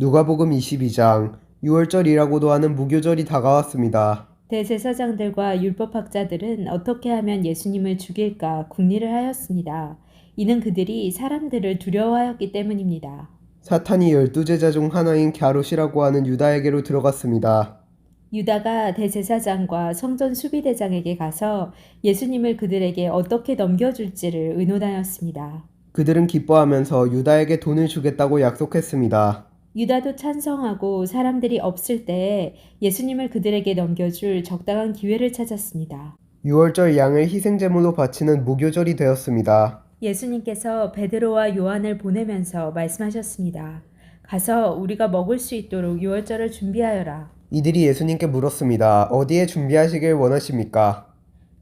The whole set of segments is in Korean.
누가복음 22장. 유월절이라고도 하는 무교절이 다가왔습니다. 대제사장들과 율법학자들은 어떻게 하면 예수님을 죽일까 궁리를 하였습니다. 이는 그들이 사람들을 두려워하였기 때문입니다. 사탄이 12제자 중 하나인 갸롯이라고 하는 유다에게로 들어갔습니다. 유다가 대제사장과 성전 수비대장에게 가서 예수님을 그들에게 어떻게 넘겨줄지를 의논하였습니다. 그들은 기뻐하면서 유다에게 돈을 주겠다고 약속했습니다. 유다도 찬성하고 사람들이 없을 때에 예수님을 그들에게 넘겨줄 적당한 기회를 찾았습니다. 유월절 양을 희생제물로 바치는 무교절이 되었습니다. 예수님께서 베드로와 요한을 보내면서 말씀하셨습니다. 가서 우리가 먹을 수 있도록 유월절을 준비하여라. 이들이 예수님께 물었습니다. 어디에 준비하시길 원하십니까?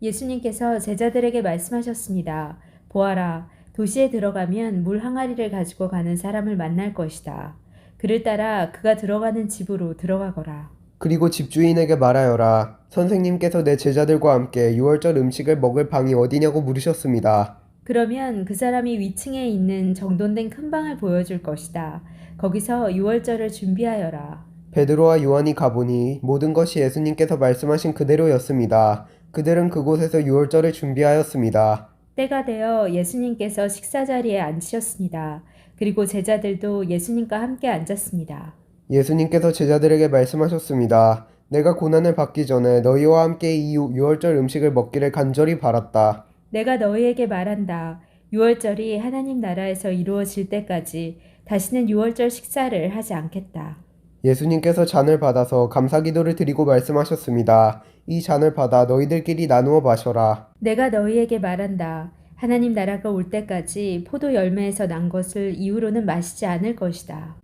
예수님께서 제자들에게 말씀하셨습니다. 보아라, 도시에 들어가면 물 항아리를 가지고 가는 사람을 만날 것이다. 그를 따라 그가 들어가는 집으로 들어가거라. 그리고 집주인에게 말하여라. 선생님께서 내 제자들과 함께 유월절 음식을 먹을 방이 어디냐고 물으셨습니다. 그러면 그 사람이 위층에 있는 정돈된 큰 방을 보여줄 것이다. 거기서 유월절을 준비하여라. 베드로와 요한이 가보니 모든 것이 예수님께서 말씀하신 그대로였습니다. 그들은 그곳에서 유월절을 준비하였습니다. 때가 되어 예수님께서 식사 자리에 앉으셨습니다. 그리고 제자들도 예수님과 함께 앉았습니다. 예수님께서 제자들에게 말씀하셨습니다. 내가 고난을 받기 전에 너희와 함께 이 유월절 음식을 먹기를 간절히 바랐다. 내가 너희에게 말한다. 유월절이 하나님 나라에서 이루어질 때까지 다시는 유월절 식사를 하지 않겠다. 예수님께서 잔을 받아서 감사기도를 드리고 말씀하셨습니다. 이 잔을 받아 너희들끼리 나누어 마셔라. 내가 너희에게 말한다. 하나님 나라가 올 때까지 포도 열매에서 난 것을 이후로는 마시지 않을 것이다.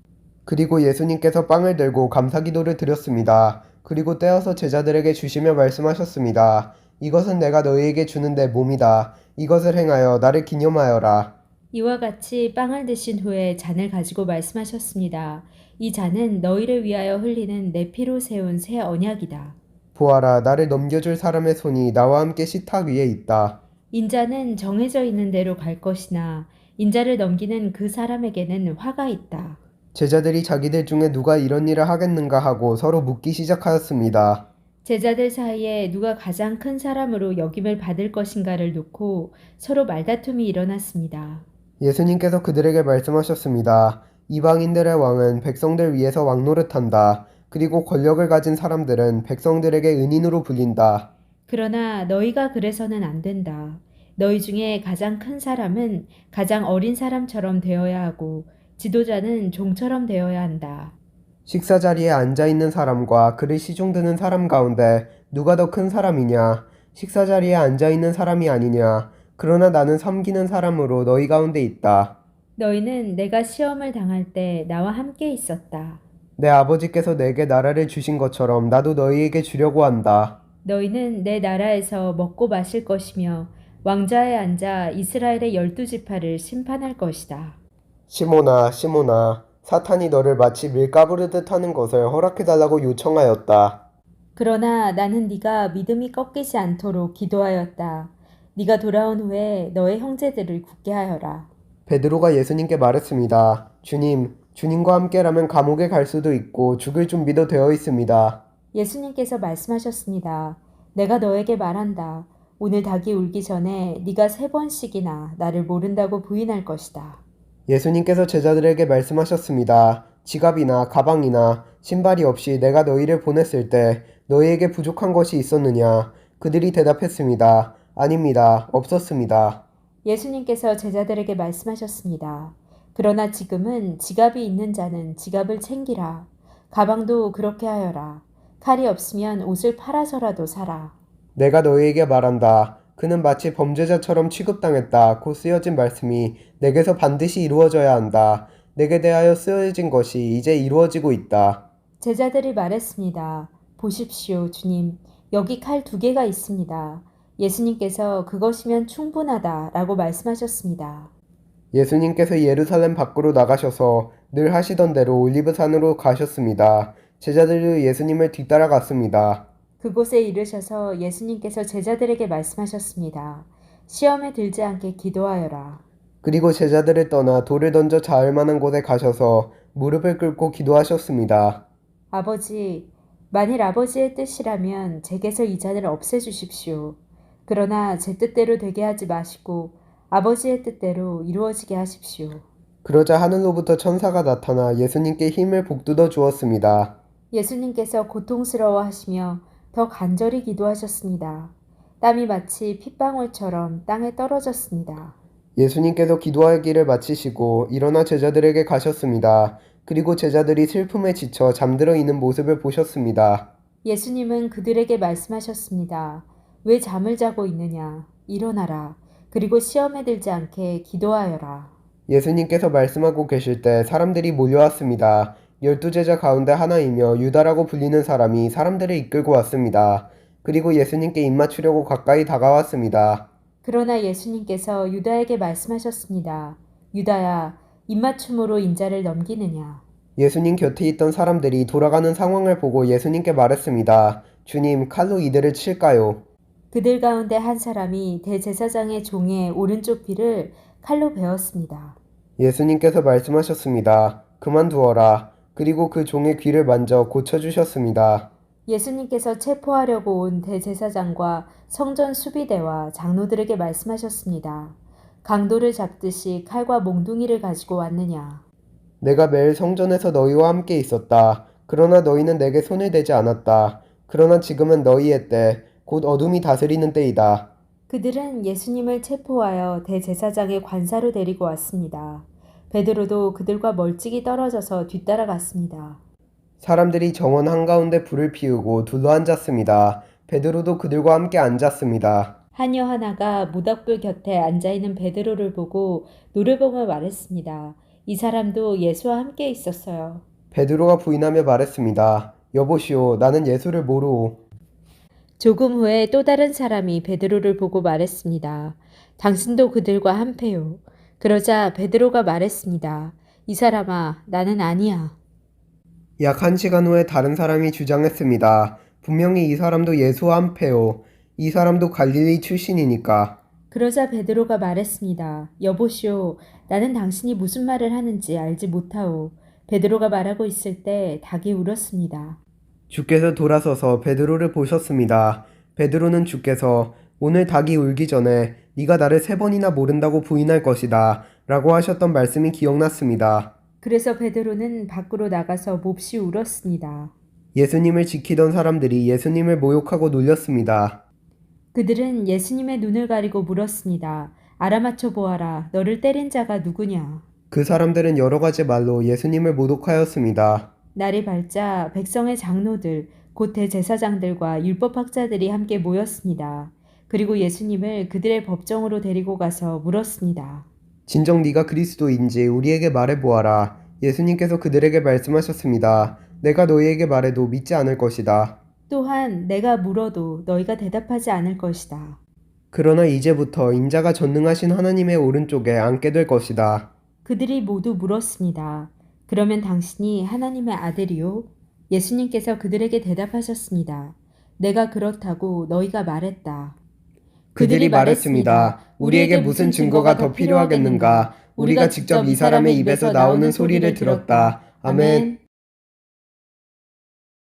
그리고 예수님께서 빵을 들고 감사기도를 드렸습니다. 그리고 떼어서 제자들에게 주시며 말씀하셨습니다. 이것은 내가 너희에게 주는 내 몸이다. 이것을 행하여 나를 기념하여라. 이와 같이 빵을 드신 후에 잔을 가지고 말씀하셨습니다. 이 잔은 너희를 위하여 흘리는 내 피로 세운 새 언약이다. 보아라, 나를 넘겨줄 사람의 손이 나와 함께 식탁 위에 있다. 인자는 정해져 있는 대로 갈 것이나 인자를 넘기는 그 사람에게는 화가 있다. 제자들이 자기들 중에 누가 이런 일을 하겠는가 하고 서로 묻기 시작하였습니다. 제자들 사이에 누가 가장 큰 사람으로 여김을 받을 것인가를 놓고 서로 말다툼이 일어났습니다. 예수님께서 그들에게 말씀하셨습니다. 이방인들의 왕은 백성들 위에서 왕노릇한다. 그리고 권력을 가진 사람들은 백성들에게 은인으로 불린다. 그러나 너희가 그래서는 안 된다. 너희 중에 가장 큰 사람은 가장 어린 사람처럼 되어야 하고 지도자는 종처럼 되어야 한다. 식사 자리에 앉아 있는 사람과 그를 시중드는 사람 가운데 누가 더 큰 사람이냐? 식사 자리에 앉아 있는 사람이 아니냐? 그러나 나는 섬기는 사람으로 너희 가운데 있다. 너희는 내가 시험을 당할 때 나와 함께 있었다. 내 아버지께서 내게 나라를 주신 것처럼 나도 너희에게 주려고 한다. 너희는 내 나라에서 먹고 마실 것이며 왕좌에 앉아 이스라엘의 12지파를 심판할 것이다. 시몬아, 시몬아, 사탄이 너를 마치 밀 까부르듯 하는 것을 허락해달라고 요청하였다. 그러나 나는 네가 믿음이 꺾이지 않도록 기도하였다. 네가 돌아온 후에 너의 형제들을 굳게 하여라. 베드로가 예수님께 말했습니다. 주님, 주님과 함께라면 감옥에 갈 수도 있고 죽을 준비도 되어 있습니다. 예수님께서 말씀하셨습니다. 내가 너에게 말한다. 오늘 닭이 울기 전에 네가 3번씩이나 나를 모른다고 부인할 것이다. 예수님께서 제자들에게 말씀하셨습니다. 지갑이나 가방이나 신발이 없이 내가 너희를 보냈을 때 너희에게 부족한 것이 있었느냐? 그들이 대답했습니다. 아닙니다. 없었습니다. 예수님께서 제자들에게 말씀하셨습니다. 그러나 지금은 지갑이 있는 자는 지갑을 챙기라. 가방도 그렇게 하여라. 칼이 없으면 옷을 팔아서라도 사라. 내가 너희에게 말한다. 그는 마치 범죄자처럼 취급당했다. 고 쓰여진 말씀이 내게서 반드시 이루어져야 한다. 내게 대하여 쓰여진 것이 이제 이루어지고 있다. 제자들이 말했습니다. 보십시오, 주님. 여기 칼 2개가 있습니다. 예수님께서 그것이면 충분하다 라고 말씀하셨습니다. 예수님께서 예루살렘 밖으로 나가셔서 늘 하시던 대로 올리브산으로 가셨습니다. 제자들도 예수님을 뒤따라갔습니다. 그곳에 이르셔서 예수님께서 제자들에게 말씀하셨습니다. 시험에 들지 않게 기도하여라. 그리고 제자들을 떠나 돌을 던져 자을 만한 곳에 가셔서 무릎을 꿇고 기도하셨습니다. 아버지, 만일 아버지의 뜻이라면 제게서 이 잔을 없애주십시오. 그러나 제 뜻대로 되게 하지 마시고 아버지의 뜻대로 이루어지게 하십시오. 그러자 하늘로부터 천사가 나타나 예수님께 힘을 북돋워 주었습니다. 예수님께서 고통스러워하시며 더 간절히 기도하셨습니다. 땀이 마치 핏방울처럼 땅에 떨어졌습니다. 예수님께서 기도하기를 마치시고 일어나 제자들에게 가셨습니다. 그리고 제자들이 슬픔에 지쳐 잠들어 있는 모습을 보셨습니다. 예수님은 그들에게 말씀하셨습니다. 왜 잠을 자고 있느냐? 일어나라. 그리고 시험에 들지 않게 기도하여라. 예수님께서 말씀하고 계실 때 사람들이 몰려왔습니다. 12제자 가운데 하나이며 유다라고 불리는 사람이 사람들을 이끌고 왔습니다. 그리고 예수님께 입맞추려고 가까이 다가왔습니다. 그러나 예수님께서 유다에게 말씀하셨습니다. 유다야, 입맞춤으로 인자를 넘기느냐? 예수님 곁에 있던 사람들이 돌아가는 상황을 보고 예수님께 말했습니다. 주님, 칼로 이들을 칠까요? 그들 가운데 한 사람이 대제사장의 종의 오른쪽 귀를 칼로 베었습니다. 예수님께서 말씀하셨습니다. 그만두어라. 그리고 그 종의 귀를 만져 고쳐주셨습니다. 예수님께서 체포하려고 온 대제사장과 성전 수비대와 장로들에게 말씀하셨습니다. 강도를 잡듯이 칼과 몽둥이를 가지고 왔느냐? 내가 매일 성전에서 너희와 함께 있었다. 그러나 너희는 내게 손을 대지 않았다. 그러나 지금은 너희의 때, 곧 어둠이 다스리는 때이다. 그들은 예수님을 체포하여 대제사장의 관사로 데리고 왔습니다. 베드로도 그들과 멀찍이 떨어져서 뒤따라갔습니다. 사람들이 정원 한가운데 불을 피우고 둘러앉았습니다. 베드로도 그들과 함께 앉았습니다. 하녀 하나가 모닥불 곁에 앉아있는 베드로를 보고 노래보며 말했습니다. 이 사람도 예수와 함께 있었어요. 베드로가 부인하며 말했습니다. 여보시오, 나는 예수를 모르오. 조금 후에 또 다른 사람이 베드로를 보고 말했습니다. 당신도 그들과 한패요. 그러자 베드로가 말했습니다. 이 사람아, 나는 아니야. 약 1시간 후에 다른 사람이 주장했습니다. 분명히 이 사람도 예수와 한패요. 이 사람도 갈릴리 출신이니까. 그러자 베드로가 말했습니다. 여보시오, 나는 당신이 무슨 말을 하는지 알지 못하오. 베드로가 말하고 있을 때 닭이 울었습니다. 주께서 돌아서서 베드로를 보셨습니다. 베드로는 주께서 오늘 닭이 울기 전에 네가 나를 3번이나 모른다고 부인할 것이다 라고 하셨던 말씀이 기억났습니다. 그래서 베드로는 밖으로 나가서 몹시 울었습니다. 예수님을 지키던 사람들이 예수님을 모욕하고 놀렸습니다. 그들은 예수님의 눈을 가리고 물었습니다. 알아맞혀 보아라. 너를 때린 자가 누구냐? 그 사람들은 여러 가지 말로 예수님을 모독하였습니다. 날이 밝자 백성의 장로들, 곧 대제사장들과 율법학자들이 함께 모였습니다. 그리고 예수님을 그들의 법정으로 데리고 가서 물었습니다. 진정 네가 그리스도인지 우리에게 말해보아라. 예수님께서 그들에게 말씀하셨습니다. 내가 너희에게 말해도 믿지 않을 것이다. 또한 내가 물어도 너희가 대답하지 않을 것이다. 그러나 이제부터 인자가 전능하신 하나님의 오른쪽에 앉게 될 것이다. 그들이 모두 물었습니다. 그러면 당신이 하나님의 아들이요? 예수님께서 그들에게 대답하셨습니다. 내가 그렇다고 너희가 말했다. 그들이 말했습니다. 우리에게 무슨 증거가 더 필요하겠는가? 우리가 직접 이 사람의 입에서 나오는 소리를 들었다. 아멘.